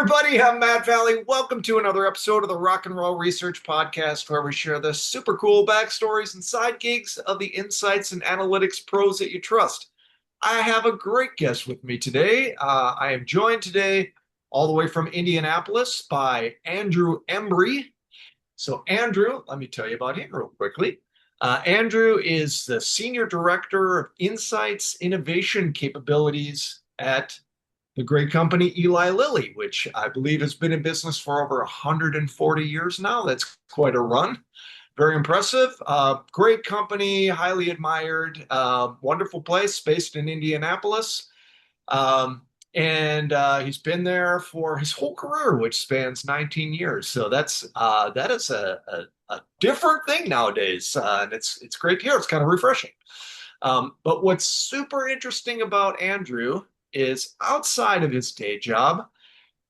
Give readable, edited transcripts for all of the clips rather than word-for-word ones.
everybody. I'm Matt Valley. Welcome to another episode of the Rock and Roll Research Podcast, where we share the super cool backstories and side gigs of the insights and analytics pros that you trust. I have a great guest with me today. I am joined today all the way from Indianapolis by Andrew Embry. So, Andrew, let me tell you about him real quickly. Andrew is the Senior Director of Insights Innovation Capabilities at the great company Eli Lilly, which I believe has been in business for over 140 years now. That's quite a run. Very impressive. Great company, highly admired, wonderful place based in Indianapolis. And he's been there for his whole career, which spans 19 years. So that is a different thing nowadays. And it's great to hear. It's kind of refreshing. But what's super interesting about Andrew is outside of his day job,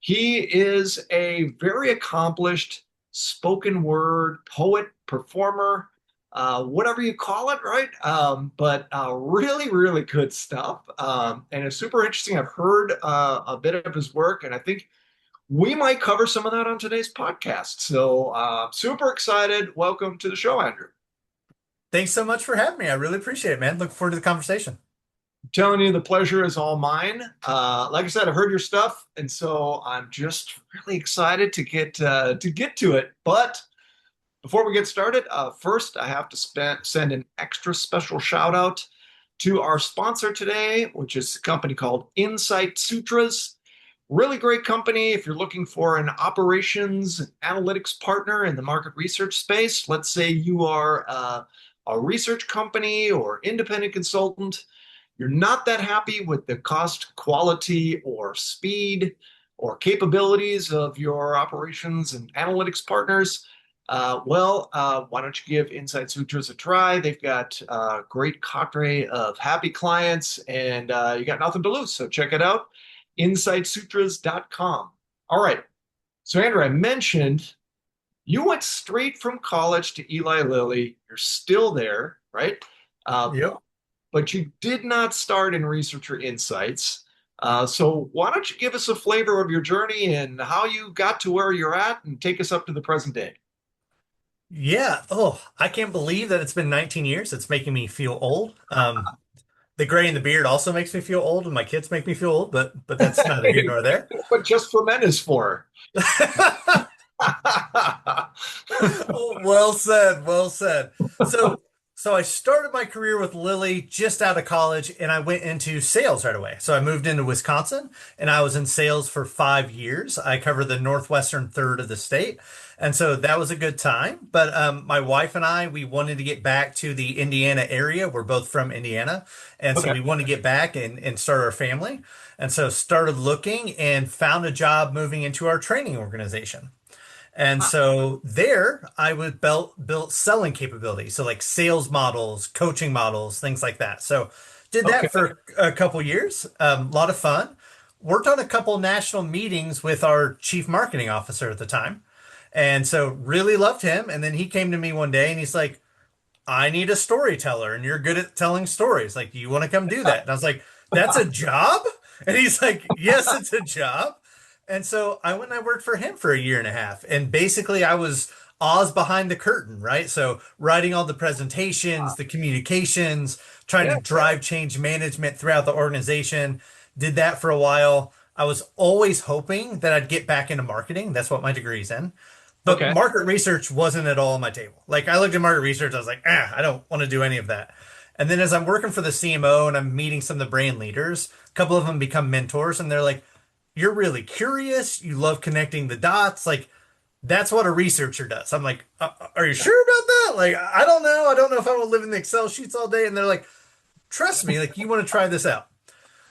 he is a very accomplished spoken word poet, performer, whatever you call it, right? But really, really good stuff. And it's super interesting. I've heard a bit of his work, and I think we might cover some of that on today's podcast. So super excited. Welcome to the show, Andrew. Thanks so much for having me. I really appreciate it, man. Look forward to the conversation. Telling you the pleasure is all mine. Like I said, I've heard your stuff, and so I'm just really excited to get to it. But before we get started, first I have to send an extra special shout out to our sponsor today, which is a company called Insight Sutras. Really great company if you're looking for an operations and analytics partner in the market research space. Let's say you are a research company or independent consultant. You're not that happy with the cost, quality, or speed or capabilities of your operations and analytics partners. Why don't you give Insight Sutras a try? They've got a great cadre of happy clients, and you got nothing to lose. So check it out, insightsutras.com. All right. So, Andrew, I mentioned you went straight from college to Eli Lilly. You're still there, right? Uh, Yep. but you did not start in research or insights. So why don't you give us a flavor of your journey and how you got to where you're at and take us up to the present day? Yeah. Oh, I can't believe that it's been 19 years. It's making me feel old. The gray in the beard also makes me feel old, and my kids make me feel old, but that's neither here nor there. What Just for Men is for. Well said, well said. So, so I started my career with Lilly just out of college, and I went into sales right away. So I moved into Wisconsin, and I was in sales for 5 years. I covered the northwestern third of the state, and so that was a good time. But my wife and I, we wanted to get back to the Indiana area. We're both from Indiana, and so Okay. we wanted to get back and start our family. And so started looking and found a job moving into our training organization. And so there I would built selling capabilities. So like sales models, coaching models, things like that. So did Okay. that for a couple years. A lot of fun. Worked on a couple national meetings with our chief marketing officer at the time. And so really loved him. And then he came to me one day and he's like, I need a storyteller and you're good at telling stories. Like, do you want to come do that? And I was like, that's a job? And he's like, yes, it's a job. And so I went and I worked for him for a year and a half. And basically, I was Oz behind the curtain, right? So writing all the presentations, the communications, trying Yeah. to drive change management throughout the organization. Did that for a while. I was always hoping that I'd get back into marketing. That's what my degree's in. But Okay. market research wasn't at all on my table. Like I looked at market research, I was like, I don't want to do any of that. And then as I'm working for the CMO and I'm meeting some of the brand leaders, a couple of them become mentors and they're like, you're really curious. You love connecting the dots. Like that's what a researcher does. I'm like, are you sure about that? Like, I don't know. I don't know if I want to live in the Excel sheets all day. And they're like, trust me, like you want to try this out.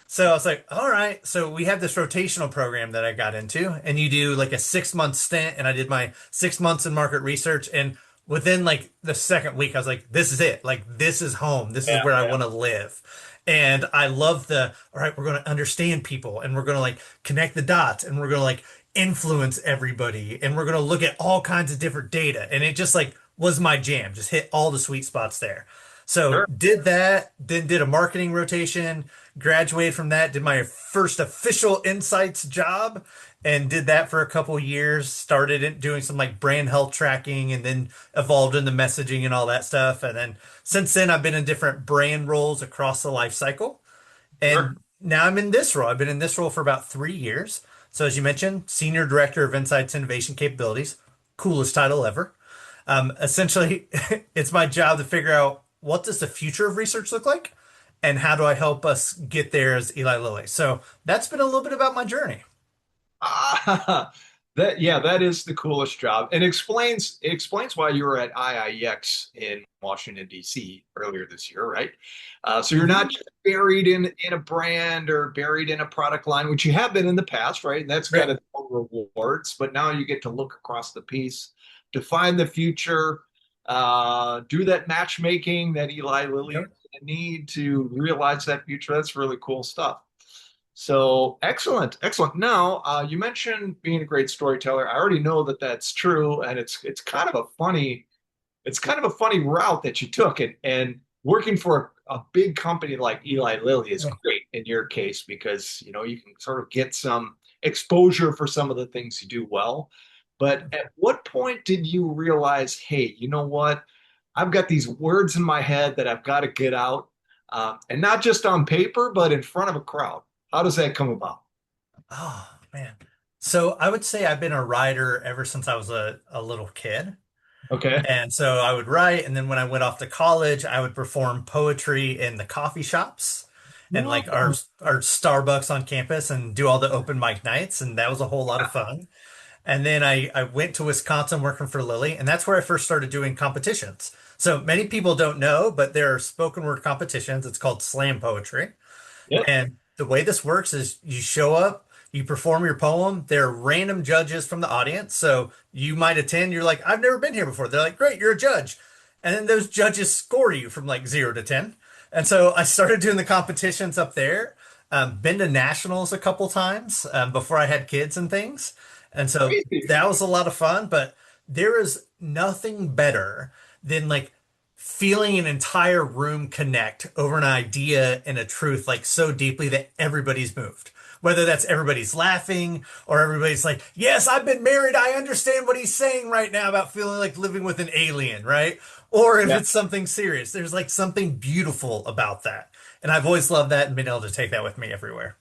So I was like, all right. So we have this rotational program that I got into, and you do like a 6 month stint. And I did my 6 months in market research. And within like the second week, I was like, this is it. Like, this is home. This is Yeah. where I want to live. And I love all right, we're going to understand people and we're going to like connect the dots and we're going to like influence everybody and we're going to look at all kinds of different data. And it just like was my jam, just hit all the sweet spots there. So Sure. did that, then did a marketing rotation, graduated from that, did my first official insights job, and did that for a couple years. Started doing some like brand health tracking, and then evolved into messaging and all that stuff. And then since then, I've been in different brand roles across the life cycle. Sure. And now I'm in this role. I've been in this role for about 3 years. So as you mentioned, Senior Director of Insights Innovation Capabilities, coolest title ever. Essentially, it's my job to figure out what does the future of research look like, and how do I help us get there as Eli Lilly. So that's been a little bit about my journey. Ah, that is the coolest job, and explains why you were at IIEX in Washington D.C. earlier this year, right? So you're not Mhm. just buried in a brand or buried in a product line, which you have been in the past, right? And that's got Right. its own rewards, but now you get to look across the piece, define the future, do that matchmaking that Eli Lilly is Yep. going to need to realize that future. That's really cool stuff. So excellent, excellent. Now, you mentioned being a great storyteller. I already know that that's true, and it's kind of a funny route that you took, and working for a big company like Eli Lilly is Yeah. great in your case because you can sort of get some exposure for some of the things you do well. But at what point did you realize, hey, you know what? I've got these words in my head that I've got to get out, and not just on paper, but in front of a crowd. How does that come about? Oh, man. So I would say I've been a writer ever since I was a little kid. Okay. And so I would write, and then when I went off to college, I would perform poetry in the coffee shops and like Oh, our Starbucks on campus and do all the open mic nights, and that was a whole lot of fun. And then I went to Wisconsin working for Lilly, and that's where I first started doing competitions. So many people don't know, but there are spoken word competitions. It's called slam poetry. yeah. And the way this works is you show up, you perform your poem. There are random judges from the audience. So you might attend, you're like, I've never been here before. They're like, great, you're a judge. And then those judges score you from like 0 to 10. And so I started doing the competitions up there. Been to nationals a couple times before I had kids and things. And so Crazy. that was a lot of fun. But there is nothing better than like feeling an entire room connect over an idea and a truth like so deeply that everybody's moved. Whether that's everybody's laughing or everybody's like, yes, I've been married. I understand what he's saying right now about feeling like living with an alien, right? Or if Yeah. it's something serious, there's like something beautiful about that. And I've always loved that and been able to take that with me everywhere.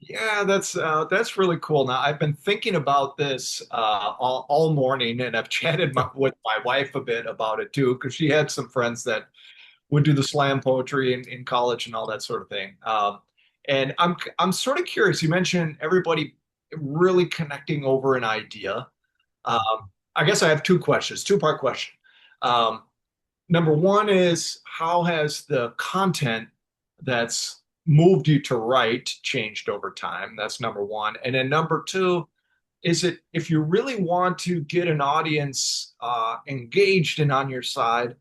Yeah, that's really cool. Now, I've been thinking about this all morning, and I've chatted with my wife a bit about it too, because she had some friends that would do the slam poetry in college and all that sort of thing. And I'm sort of curious. You mentioned everybody really connecting over an idea. I guess I have two questions, two-part question. Um, Number one is how has the content that's moved you to write changed over time? That's number one. And then number two, is it if you really want to get an audience engaged and on your side,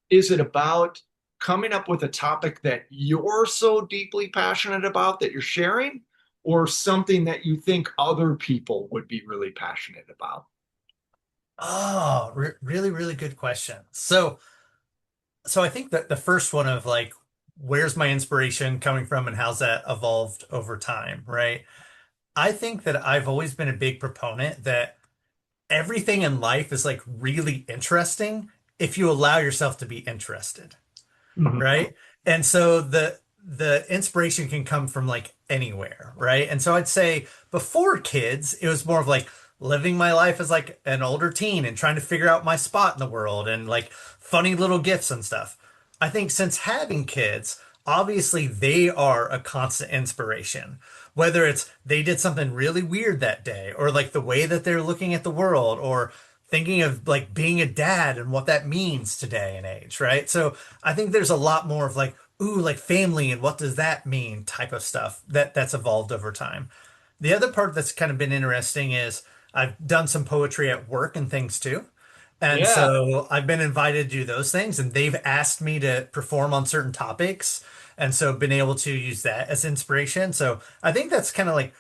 is it about coming up with a topic that you're so deeply passionate about that you're sharing, or something that you think other people would be really passionate about? Oh, really, really good question. So I think that the first one of like, where's my inspiration coming from and how's that evolved over time, right? I think that I've always been a big proponent that everything in life is like really interesting if you allow yourself to be interested, Mhm. right? And so the inspiration can come from like anywhere, right? And so I'd say before kids, it was more of like living my life as like an older teen and trying to figure out my spot in the world and like funny little gifts and stuff. I think since having kids, obviously they are a constant inspiration. Whether it's they did something really weird that day, or like the way that they're looking at the world, or thinking of like being a dad and what that means today and age, right? So I think there's a lot more of like, ooh, like family and what does that mean type of stuff that's evolved over time. The other part that's kind of been interesting is I've done some poetry at work and things too. And Yeah. so I've been invited to do those things, and they've asked me to perform on certain topics. And so been able to use that as inspiration. So I think that's kind of like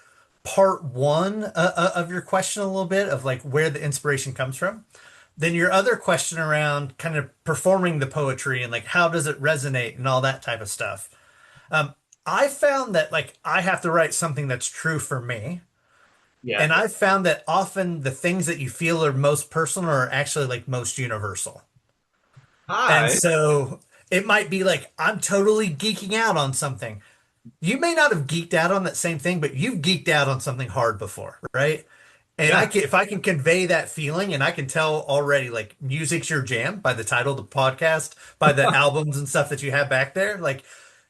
part one of your question a little bit of like where the inspiration comes from. then your other question around kind of performing the poetry and like how does it resonate and all that type of stuff. Um, I found that like I have to write something that's true for me. Yeah. And I've found that often the things that you feel are most personal are actually like most universal. And Hi. so it might be like I'm totally geeking out on something. You may not have geeked out on that same thing, but you've geeked out on something hard before, right? And Yeah. if I can convey that feeling, and I can tell already, like music's your jam by the title of the podcast, by the albums and stuff that you have back there, like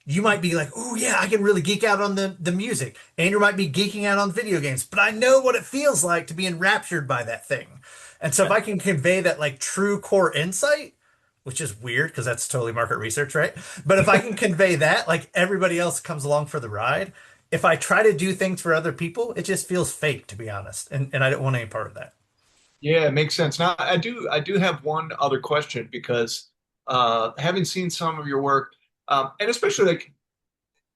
you might be like, oh yeah, I can really geek out on the music. Andrew might be geeking out on video games, but I know what it feels like to be enraptured by that thing. And so if Yeah. I can convey that like true core insight, which is weird because that's totally market research, right? But if I can convey that, like everybody else comes along for the ride. If I try to do things for other people, it just feels fake, to be honest. And I don't want any part of that. Yeah, it makes sense. Now, I do have one other question because having seen some of your work, and especially like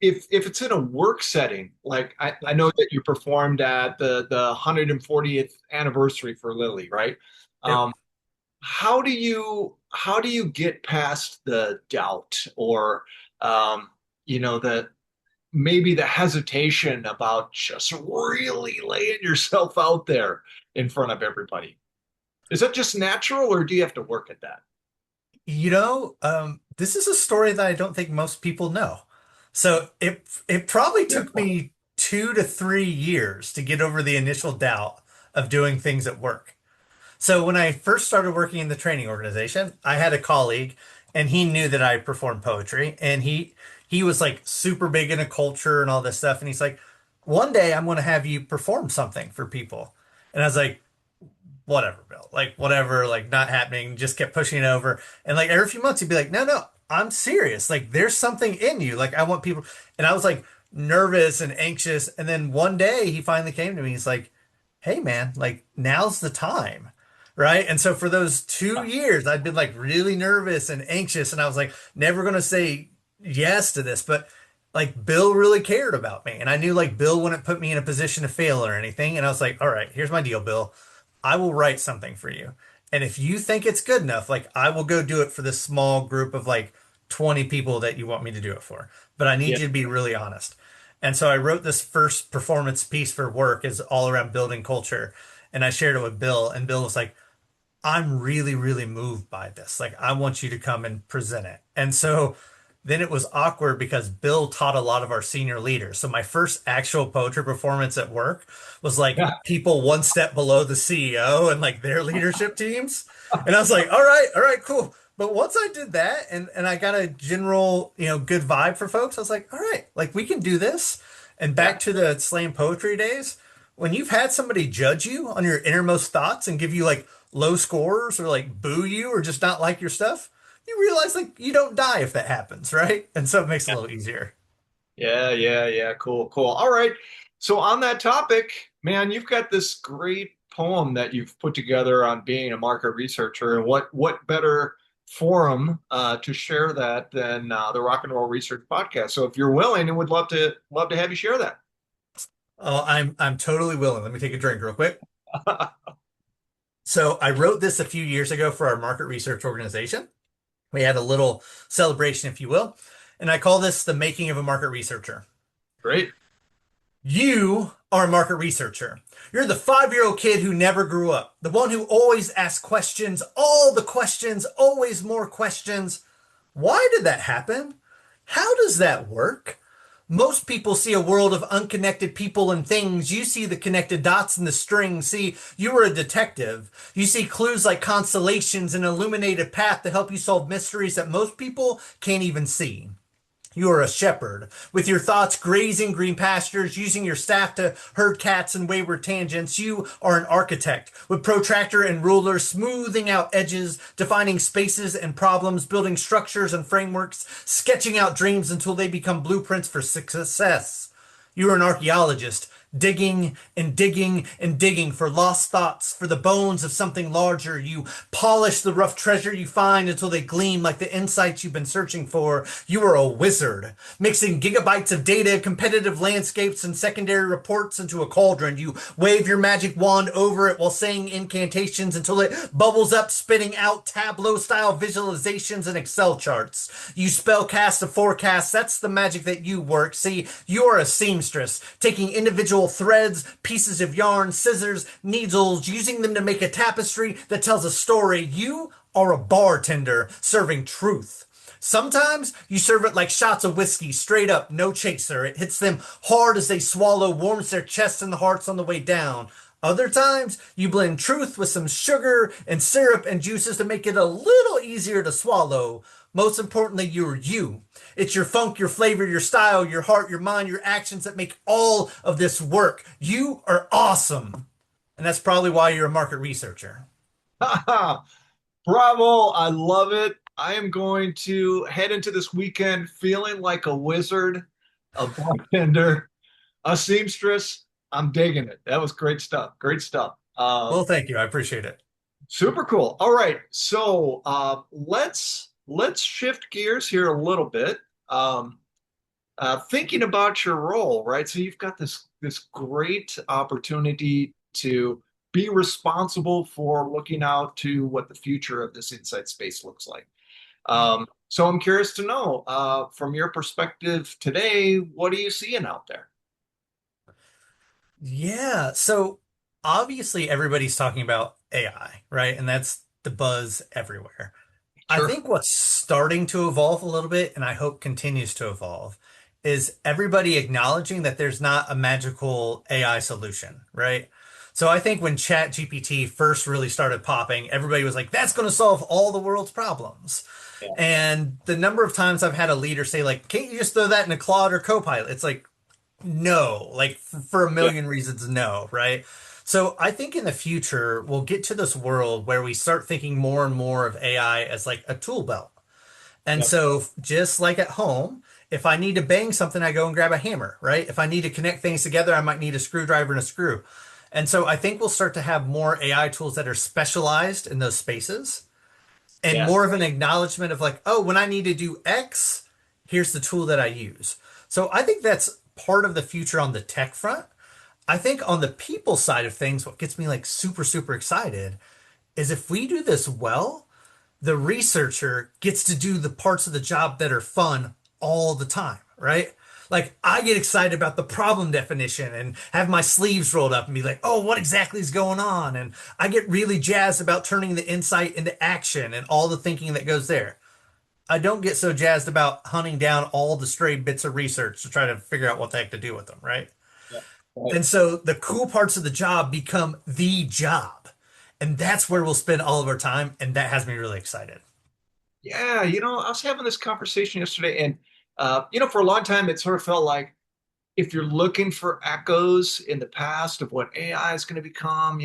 if it's in a work setting, like I know that you performed at the 140th anniversary for Lilly, right? Yep. Um, how do you get past the doubt or the maybe the hesitation about just really laying yourself out there in front of everybody? Is that just natural, or do you have to work at that? This is a story that I don't think most people know. So it probably Yeah. took me 2 to 3 years to get over the initial doubt of doing things at work. So when I first started working in the training organization, I had a colleague and he knew that I performed poetry and he was like super big into culture and all this stuff and he's like, "One day I'm going to have you perform something for people." And I was like, "Whatever, Bill. Like whatever, like not happening." Just kept pushing it over. And like every few months he'd be like, "No, no, I'm serious. Like there's something in you. Like I want people." And I was like nervous and anxious. And then one day he finally came to me. He's like, "Hey man, like now's the time." Right. And so for those 2 years, I'd been like really nervous and anxious. And I was like, never going to say yes to this. But like Bill really cared about me. And I knew like Bill wouldn't put me in a position to fail or anything. And I was like, all right, here's my deal, Bill. I will write something for you. And if you think it's good enough, like I will go do it for this small group of like 20 people that you want me to do it for. But I Yeah. need you to be really honest. And so I wrote this first performance piece for work is all around building culture. And I shared it with Bill, and Bill was like, I'm really, really moved by this. Like, I want you to come and present it. And so then it was awkward because Bill taught a lot of our senior leaders. So my first actual poetry performance at work was like Yeah. people one step below the CEO and like their leadership teams. And I was like, all right, cool. But once I did that and I got a general, good vibe for folks, I was like, all right, like we can do this. And Yeah. back to the slam poetry days, when you've had somebody judge you on your innermost thoughts and give you like low scores or like boo you or just not like your stuff, you realize like you don't die if that happens, right? And so it makes it a little easier. Yeah, yeah, yeah. Cool, cool. All right. So on that topic, man, you've got this great poem that you've put together on being a market researcher, and what better forum to share that than the Rock and Roll Research Podcast? So if you're willing, and would love to have you share that. Oh, I'm totally willing. Let me take a drink real quick. So I wrote this a few years ago for our market research organization. We had a little celebration, if you will, and I call this the making of a market researcher. Great. You are a market researcher. You're the 5-year-old kid who never grew up, the one who always asks questions, all the questions, always more questions. Why did that happen? How does that work? Most people see a world of unconnected people and things. You see the connected dots in the string. See, you are a detective. You see clues like constellations and illuminated path to help you solve mysteries that most people can't even see. You are a shepherd, with your thoughts grazing green pastures, using your staff to herd cats in wayward tangents. You are an architect, with protractor and ruler, smoothing out edges, defining spaces and problems, building structures and frameworks, sketching out dreams until they become blueprints for success. You are an archaeologist, digging and digging and digging for lost thoughts, for the bones of something larger. You polish the rough treasure you find until they gleam like the insights you've been searching for. You are a wizard, mixing gigabytes of data, competitive landscapes, and secondary reports into a cauldron. You wave your magic wand over it while saying incantations until it bubbles up, spitting out Tableau-style visualizations and Excel charts. You spellcast a forecast. That's the magic that you work. See, you are a seamstress, taking individual threads, pieces of yarn, scissors, needles, using them to make a tapestry that tells a story. You are a bartender serving truth. Sometimes you serve it like shots of whiskey, straight up, no chaser. It hits them hard as they swallow, warms their chests and hearts on the way down. Other times, you blend truth with some sugar and syrup and juices to make it a little easier to swallow. Most importantly, you're you. It's your funk, your flavor, your style, your heart, your mind, your actions that make all of this work. You are awesome. And that's probably why you're a market researcher. Bravo. I love it. I am going to head into this weekend feeling like a wizard, a bartender, a seamstress. I'm digging it. That was great stuff. Great stuff. Well, thank you. I appreciate it. Super cool. All right. So let's shift gears here a little bit. Thinking about your role, right? So you've got this great opportunity to be responsible for looking out to what the future of this insight space looks like. So I'm curious to know, from your perspective today, what are you seeing out there? Yeah. So obviously everybody's talking about AI, right? And that's the buzz everywhere. I Sure. think what's starting to evolve a little bit, and I hope continues to evolve, is everybody acknowledging that there's not a magical AI solution, right? So I think when ChatGPT first really started popping, everybody was like, that's going to solve all the world's problems. Yeah. And the number of times I've had a leader say, like, can't you just throw that in a Claude or Copilot? It's like, no, like for a Yeah. million reasons, no, right? So I think in the future, we'll get to this world where we start thinking more and more of AI as like a tool belt. And Yeah. so just like at home, if I need to bang something, I go and grab a hammer, right? If I need to connect things together, I might need a screwdriver and a screw. And so I think we'll start to have more AI tools that are specialized in those spaces and Yes. more of an acknowledgement of like, oh, when I need to do X, here's the tool that I use. So I think that's part of the future on the tech front. I think on the people side of things, what gets me like super, super excited is if we do this well, the researcher gets to do the parts of the job that are fun all the time, right? Like I get excited about the problem definition and have my sleeves rolled up and be like, oh, what exactly is going on? And I get really jazzed about turning the insight into action and all the thinking that goes there. I don't get so jazzed about hunting down all the stray bits of research to try to figure out what the heck to do with them, right? Yeah. Right. And so the cool parts of the job become the job. And that's where we'll spend all of our time. And that has me really excited. Yeah, I was having this conversation yesterday, and for a long time, it sort of felt like if you're looking for echoes in the past of what AI is going to become,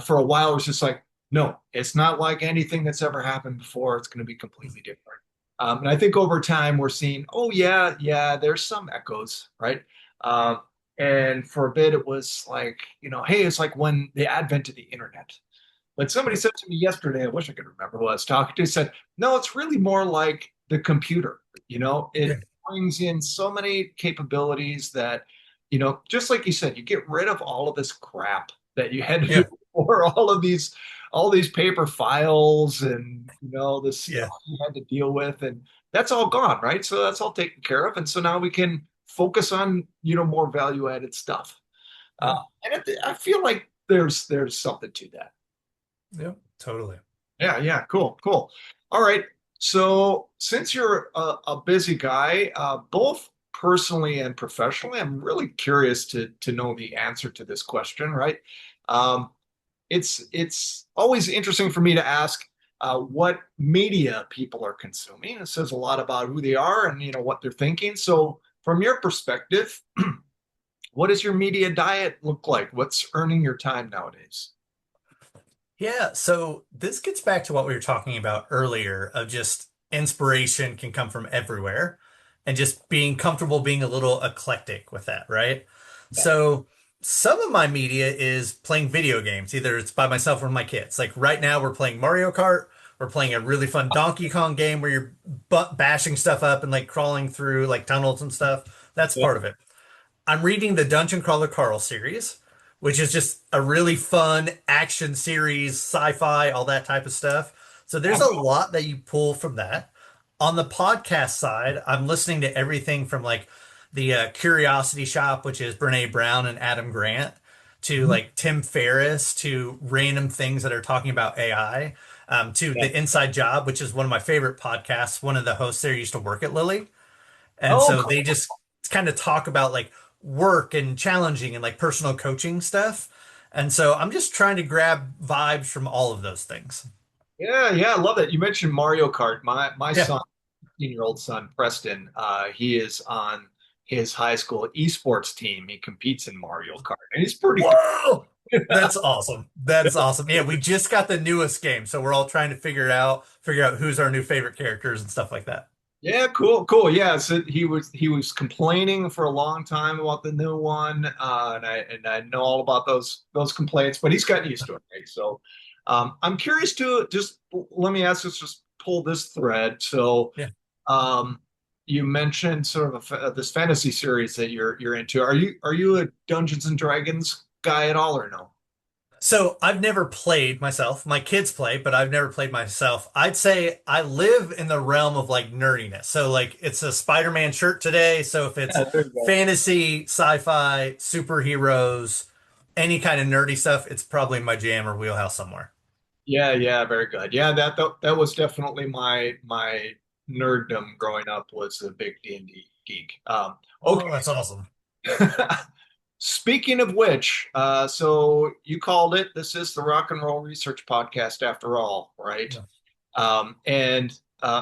for a while it was just like, no, it's not like anything that's ever happened before. It's going to be completely different. And I think over time we're seeing, oh yeah, yeah, there's some echoes, right? Um, and for a bit it was like, hey, it's like when the advent of the internet. But somebody said to me yesterday, I wish I could remember who I was talking to, said, no, it's really more like the computer. Yeah. It brings in so many capabilities that, just like you said, you get rid of all of this crap that you had to do Yeah. before, all these paper files and this stuff Yeah. you had to deal with. And that's all gone, right? So that's all taken care of. And so now we can focus on, more value added stuff. Uh, Yeah. I feel like there's something to that. Yeah. Totally. Yeah, yeah, cool, cool. All right. So since you're a busy guy, both personally and professionally, I'm really curious to know the answer to this question, right? Um, it's always interesting for me to ask what media people are consuming. It says a lot about who they are and what they're thinking. So from your perspective, what does your media diet look like? What's earning your time nowadays? Yeah. So this gets back to what we were talking about earlier of just inspiration can come from everywhere and just being comfortable being a little eclectic with that, right? So some of my media is playing video games. Either it's by myself or my kids. Like right now, we're playing Mario Kart. We're playing a really fun Donkey Kong game where you're bashing stuff up and like crawling through like tunnels and stuff. That's Yeah. part of it. I'm reading the Dungeon Crawler Carl series, which is just a really fun action series, sci-fi, all that type of stuff. So there's a lot that you pull from that. On the podcast side, I'm listening to everything from like the Curiosity Shop, which is Brene Brown and Adam Grant, to Mhm. like Tim Ferriss, to random things that are talking about AI, to Yeah. the Inside Job, which is one of my favorite podcasts. One of the hosts there used to work at Lilly. And Oh, so they cool. just kind of talk about like work and challenging and like personal coaching stuff. And so I'm just trying to grab vibes from all of those things. Yeah, yeah, I love it. You mentioned Mario Kart. My Yeah. son, 15-year-old son, Preston, he is on his high school esports team. He competes in Mario Kart, and he's pretty Whoa! good. That's awesome. That's awesome. Yeah, we just got the newest game, so we're all trying to figure out who's our new favorite characters and stuff like that. Yeah, cool, cool. Yeah, so he was complaining for a long time about the new one, and I know all about those complaints, but he's gotten used to it, right? So, I'm curious to just let me ask this, just pull this thread. So, Yeah. um, you mentioned sort of this fantasy series that you're into. Are you a Dungeons and Dragons guy at all, or no? So I've never played myself. My kids play, but I've never played myself. I'd say I live in the realm of like nerdiness. So like it's a Spider-Man shirt today. So if it's Yeah, there you go. fantasy, sci-fi, superheroes, any kind of nerdy stuff, it's probably my jam or wheelhouse somewhere. Yeah, yeah, very good. Yeah, that was definitely my nerddom growing up, was a big D&D geek. Okay. Oh, that's awesome. Speaking of which, so you called it. This is the Rock and Roll Research Podcast after all, right? Yeah. And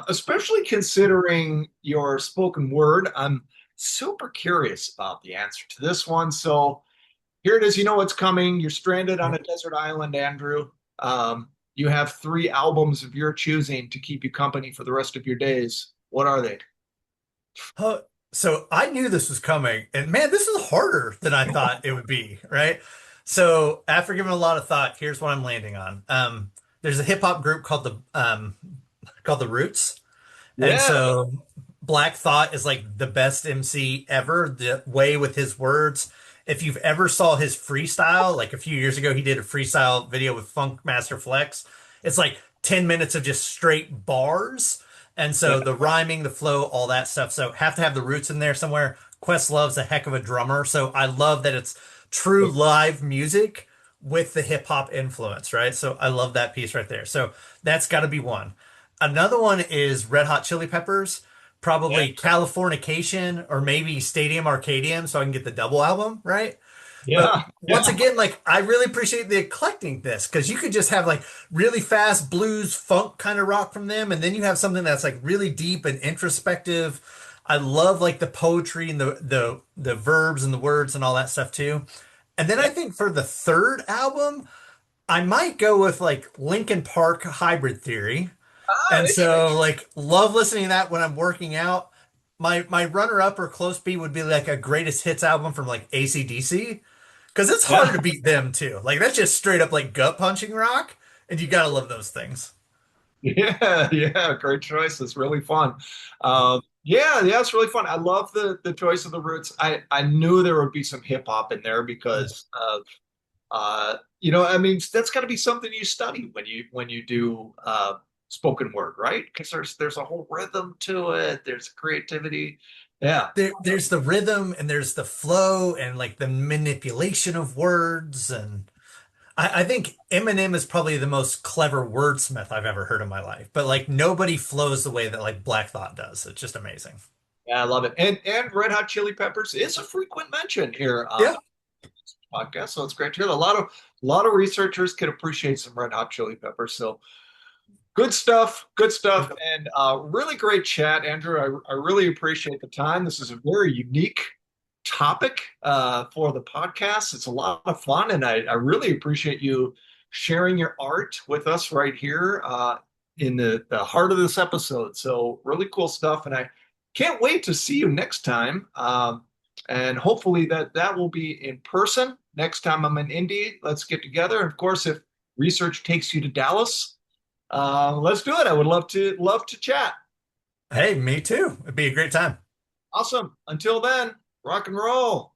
especially considering your spoken word, I'm super curious about the answer to this one. So here it is. You know what's coming. You're stranded on Yeah. a desert island, Andrew. You have three albums of your choosing to keep you company for the rest of your days. What are they? Uh, so I knew this was coming, and man, this is harder than I thought it would be, right? So after giving a lot of thought, here's what I'm landing on. There's a hip hop group called the Roots. And Yeah, so Black Thought is like the best MC ever, the way with his words. If you've ever saw his freestyle, like a few years ago, he did a freestyle video with Funk Master Flex. It's like 10 minutes of just straight bars. And yeah, so the rhyming, the flow, all that stuff. So have to have the roots in there somewhere. Questlove's a heck of a drummer. So I love that it's true live music with the hip hop influence, right? So I love that piece right there. So that's got to be one. Another one is Red Hot Chili Peppers, yeah, probably Californication or maybe Stadium Arcadium, so I can get the double album, right? But yeah, once yeah. again, like I really appreciate the eclecticness because you could just have like really fast blues, funk kind of rock from them, and then you have something that's like really deep and introspective. I love like the poetry and the verbs and the words and all that stuff too. And then I think for the third album, I might go with like Linkin Park Hybrid Theory. Ah, And so like love listening to that when I'm working out. My runner up or close B would be like a greatest hits album from like AC/DC because it's hard yeah, to beat them too. Like that's just straight up like gut punching rock, and you gotta love those things. yeah, yeah. Great choice. It's really fun. Yeah, yeah, it's really fun. I love the choice of the roots. I knew there would be some hip hop in there Yeah. because of I mean, that's got to be something you study when you do spoken word, right? Because there's a whole rhythm to it. There's creativity. Yeah, There's the rhythm and there's the flow and like the manipulation of words and I think Eminem is probably the most clever wordsmith I've ever heard in my life. But like nobody flows the way that like Black Thought does. It's just amazing. yeah, I love it. And Red Hot Chili Peppers is a frequent mention here on Yeah. the podcast, so it's great to hear. A lot of researchers can appreciate some Red Hot Chili Peppers. So good stuff, and really great chat, Andrew. I really appreciate the time. This is a very unique topic for the podcast. It's a lot of fun, and I really appreciate you sharing your art with us right here in the heart of this episode. So really cool stuff, and I can't wait to see you next time. And hopefully that will be in person next time I'm in Indy. Let's get together. And of course, if research takes you to Dallas, let's do it. I would love to chat. Hey, me too. It'd be a great time. Awesome. Until then, rock and roll.